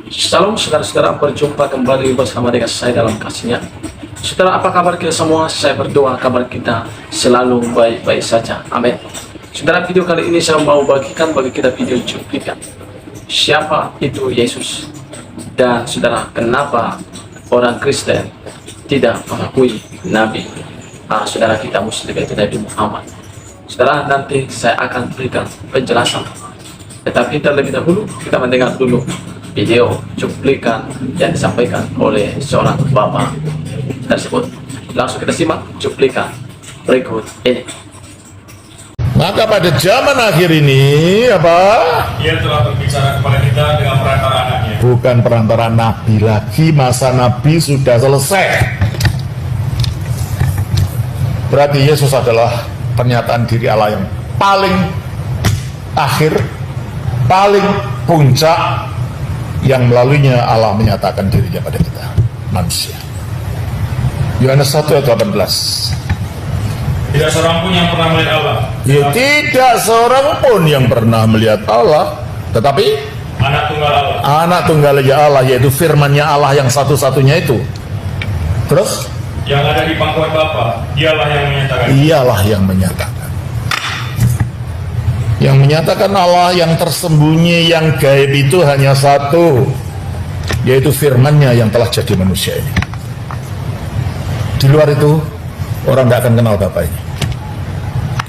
Shalom saudara-saudara, berjumpa kembali bersama dengan saya dalam kasihnya. Saudara, apa kabar kita semua? Saya berdoa kabar kita selalu baik-baik saja. Amin. Saudara, video kali ini saya mau bagikan bagi kita video cuplikan siapa itu Yesus. Dan saudara, kenapa orang Kristen tidak mengakui Nabi? Saudara, kita mesti itu Nabi Muhammad. Saudara, nanti saya akan berikan penjelasan. Tetapi terlebih dahulu kita mendengar dulu video cuplikan yang disampaikan oleh seorang bapak tersebut. Langsung kita simak cuplikan berikut ini. Maka pada zaman akhir ini Ia telah berbicara kepada kita dengan perantara anaknya. bukan perantara nabi lagi, masa nabi sudah selesai. Berarti Yesus adalah pernyataan diri Allah yang paling akhir, paling puncak, yang melaluinya Allah menyatakan dirinya pada kita manusia. Yohanes 1 ayat 18. Tidak seorang pun yang pernah melihat Allah. Ya, tidak seorang pun yang pernah melihat Allah, tetapi Anak tunggal Allah. anak tunggalnya Allah, yaitu firman-Nya Allah yang satu-satunya itu. Terus Yang ada di pangkuan Bapa, dialah yang menyatakan. ialah yang menyatakan. Yang menyatakan Allah yang tersembunyi, yang gaib itu hanya satu, yaitu firman-Nya yang telah jadi manusia ini. Di luar itu orang tidak akan kenal Bapa ini.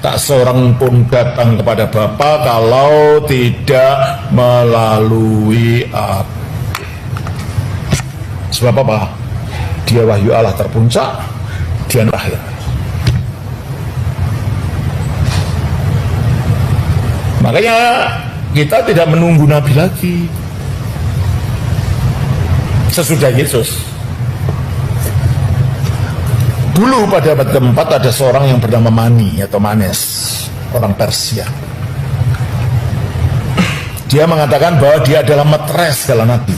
Tak seorang pun datang kepada Bapa kalau tidak melalui Aku. Sebab apa? Dia wahyu Allah terpuncak, dia terakhir. Makanya kita tidak menunggu Nabi lagi. Sesudah Yesus. Dulu pada abad keempat ada seorang yang bernama Mani atau Manes, orang Persia. Dia mengatakan bahwa dia adalah metres segala nabi.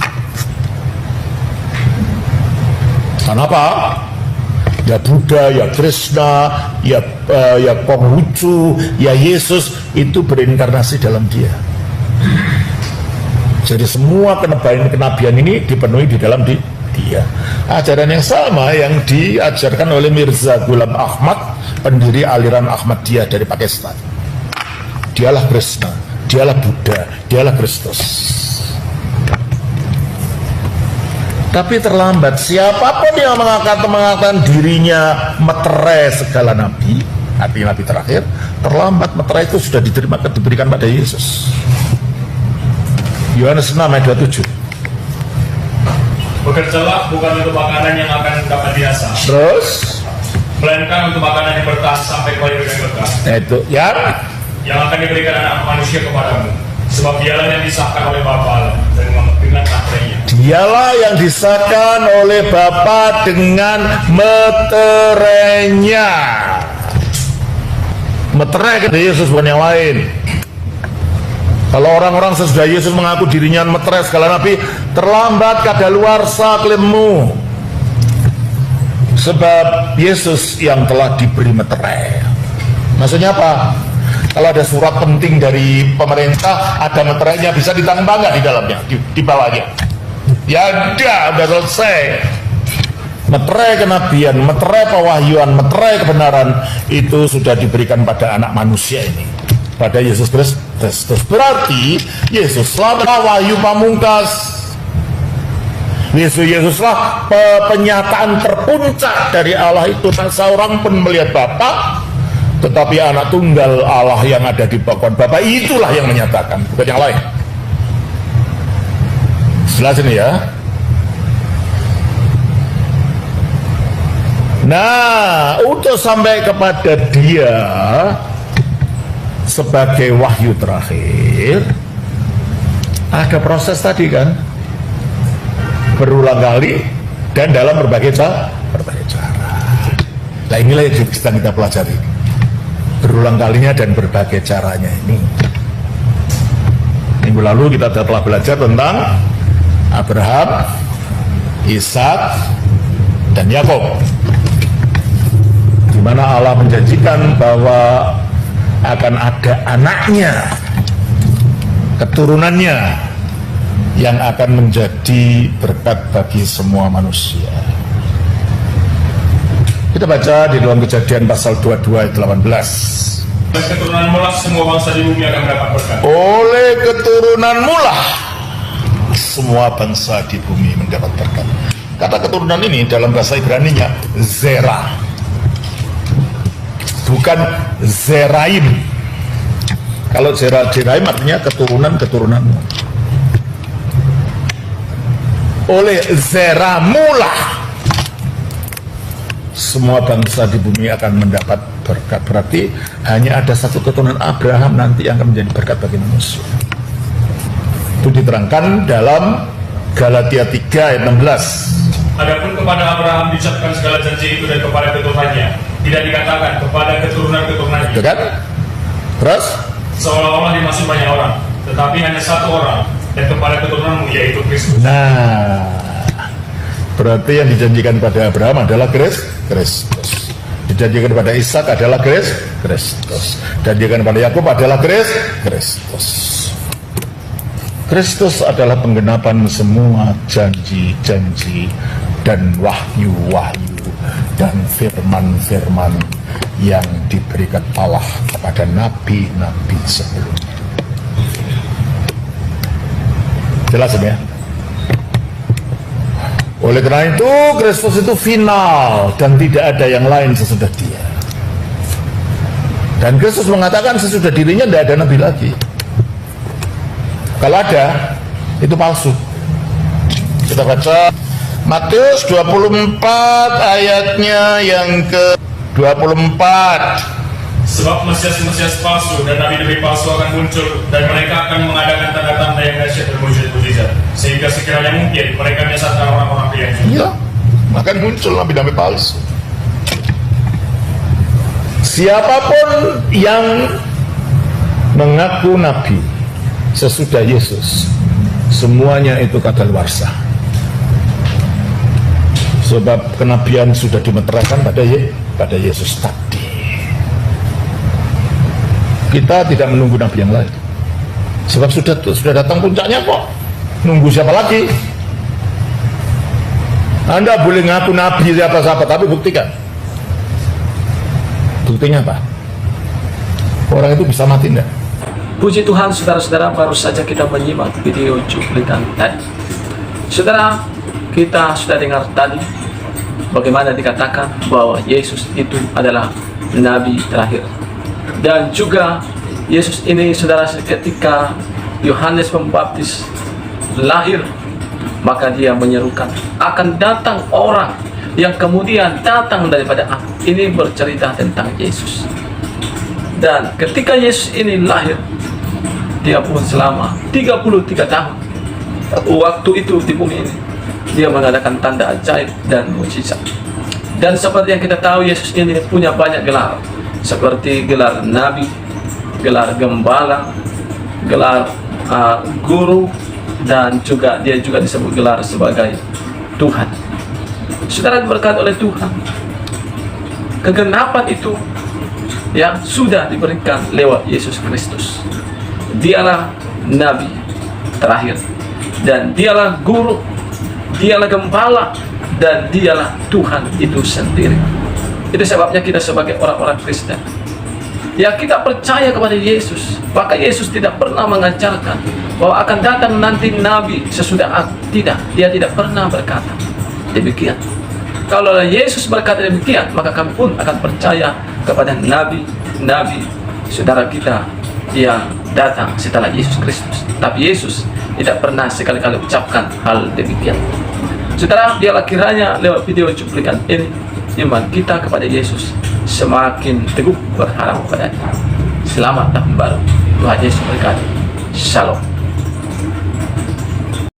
Kenapa? Ya Buddha, ya Krishna, ya Konghucu, ya Yesus itu berinkarnasi dalam dia. Jadi semua kenabian ini dipenuhi di dalam dia. Ajaran yang sama yang diajarkan oleh Mirza Ghulam Ahmad, pendiri aliran Ahmadiyah dari Pakistan. Dialah Krishna, dialah Buddha, dialah Kristus. Tapi terlambat. Siapapun yang mengatakan dirinya meterai segala nabi, artinya nabi terakhir, terlambat. Meterai itu sudah diberikan pada Yesus. Yohanes 6 ayat 27. Bekerjalah bukan untuk makanan yang akan dapat diasah, Terus, melainkan untuk makanan yang bertahan sampai kepada yang berkah, itu yang akan diberikan anak manusia kepadamu. Sebab dialah yang disahkan oleh Bapa dengan meterainya. dialah yang disahkan oleh Bapa dengan meterainya. Meterai kan Yesus, bukan yang lain. Kalau orang-orang sesudah Yesus mengaku dirinya meterai segala nabi, terlambat kadaluarsa klaimmu. Sebab Yesus yang telah diberi meterai. Maksudnya apa? Kalau ada surat penting dari pemerintah, ada meterainya, bisa ditambah nggak di dalamnya, di bawahnya? Ya udah selesai. Meterai kenabian, meterai pewahyuan, meterai kebenaran itu sudah diberikan pada anak manusia ini, pada Yesus Kristus. Berarti Yesuslah wahyu pamungkas. Yesuslah penyataan terpuncak dari Allah itu. Tak seorang pun melihat Bapa, tetapi anak tunggal Allah yang ada di pangkuan Bapa itulah yang menyatakan, bukan yang lain. Jelas ini ya. Nah, untuk sampai kepada dia sebagai wahyu terakhir, ada proses tadi kan, berulang kali dan dalam berbagai cara. Nah, inilah yang sedang kita pelajari, berulang kalinya dan berbagai caranya ini. Minggu lalu kita telah belajar tentang Abraham, Ishak, dan Yakub, di mana Allah menjanjikan bahwa akan ada anaknya, keturunannya yang akan menjadi berkat bagi semua manusia. Kita baca di dalam Kejadian pasal 22 ayat 18. Oleh keturunan Mulah semua bangsa di bumi akan mendapat berkat. Oleh keturunan Mulah semua bangsa di bumi mendapat berkat. Kata keturunan ini dalam bahasa Ibrani-nya Zera, bukan Zeraim. Kalau Zeraim artinya keturunan-keturunanmu. Oleh Zera Mulah semua bangsa di bumi akan mendapat berkat. Berarti hanya ada satu keturunan Abraham nanti yang akan menjadi berkat bagi manusia. Itu diterangkan dalam Galatia 3 ayat 16. Adapun kepada Abraham diucapkan segala janji itu dan kepada keturunannya, tidak dikatakan kepada keturunan-keturunannya. Itu kan? Terus? Seolah-olah dimaksud banyak orang, tetapi hanya satu orang, dan kepada keturunanmu yaitu Kristus. Nah, berarti yang dijanjikan pada Abraham adalah Kristus. Dijanjikan pada Ishak adalah Kristus. Dijanjikan pada Yakub adalah Kristus. Kristus adalah penggenapan semua janji-janji dan wahyu-wahyu dan firman-firman yang diberikan Allah kepada nabi-nabi sebelumnya. Jelas ya? Oleh karena itu Kristus itu final dan tidak ada yang lain sesudah dia. Dan Kristus mengatakan sesudah dirinya tidak ada nabi lagi. Kalau ada, itu palsu. Kita baca Matius 24 ayatnya yang ke-24. Sebab Mesias-Mesias palsu dan nabi-nabi palsu akan muncul, dan mereka akan mengadakan tanda-tanda yang dahsyat dan mujizat-mujizat, sehingga sekiranya mungkin mereka menyesatkan orang-orang pilihan juga. Iya, akan muncul nabi-nabi palsu. Siapapun yang mengaku nabi sesudah Yesus, semuanya itu kadaluarsa. Sebab kenabian sudah dimeteraikan pada Yesus tadi. Kita tidak menunggu nabi yang lain. Sebab sudah datang puncaknya kok. Nunggu siapa lagi? Anda boleh ngaku nabi siapa-siapa, tapi buktikan. Buktinya apa? Orang itu bisa mati enggak? Puji Tuhan, saudara-saudara, baru saja kita menyimak video cuplikan tadi. Saudara, kita sudah dengar tadi bagaimana dikatakan bahwa Yesus itu adalah nabi terakhir. Dan juga Yesus ini, saudara, ketika Yohanes Pembaptis lahir, maka dia menyerukan akan datang orang yang kemudian datang daripada aku. Ini bercerita tentang Yesus. Dan ketika Yesus ini lahir, dia pun selama 33 tahun waktu itu di bumi ini, dia mengadakan tanda ajaib dan mukjizat. Dan seperti yang kita tahu, Yesus ini punya banyak gelar, seperti gelar nabi, gelar gembala, gelar guru, dan juga dia juga disebut gelar sebagai Tuhan. Saudara diberkati oleh Tuhan, kegenapan itu yang sudah diberikan lewat Yesus Kristus. Dialah nabi terakhir, dan dialah guru, dialah gembala, dan dialah Tuhan itu sendiri. Itu sebabnya kita sebagai orang-orang Kristen, ya, kita percaya kepada Yesus. Maka Yesus tidak pernah mengajarkan bahwa akan datang nanti nabi sesudah aku. Tidak, dia tidak pernah berkata demikian. Kalau Yesus berkata demikian, maka kami pun akan percaya kepada nabi-nabi saudara kita yang datang setelah Yesus Kristus. Tapi Yesus tidak pernah sekali-kali ucapkan hal demikian. Saudara, biarlah kiranya lewat video cuplikan ini iman kita kepada Yesus semakin teguh berharap kepadanya. Selamat tahun baru. Tuhan Yesus berkati. Shalom.